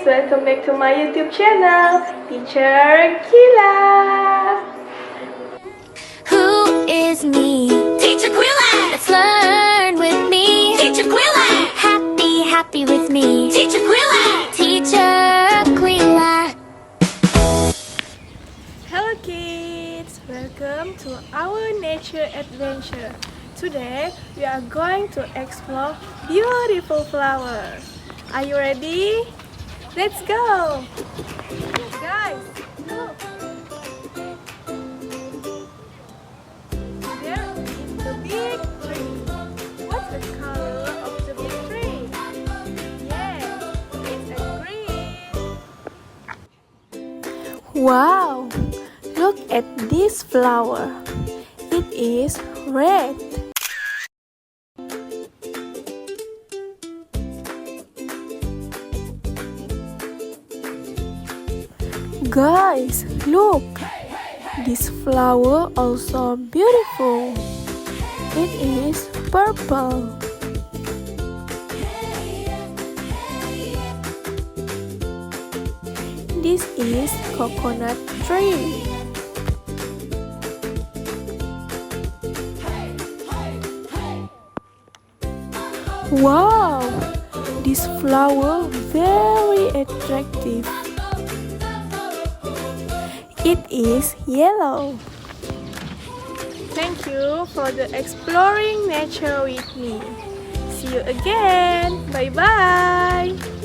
welcome back to my YouTube channel, Ticer Qilah. Who is me? Ticer Qilah! Let's learn with me. Ticer Qilah! Happy with me. Ticer Qilah! Ticer Qilah. Hello kids, welcome to our nature adventure. Today we are going to explore beautiful flowers. Are you ready? Let's go! Guys, look! There is the big tree. What's the color of the big tree? Yes, it's a green. Wow! Look at this flower. It is red. Guys, look! This flower also beautiful. It is purple. This is coconut tree. Wow! This flower very attractive. It is yellow. Thank you for the exploring nature with me. See you again. Bye bye.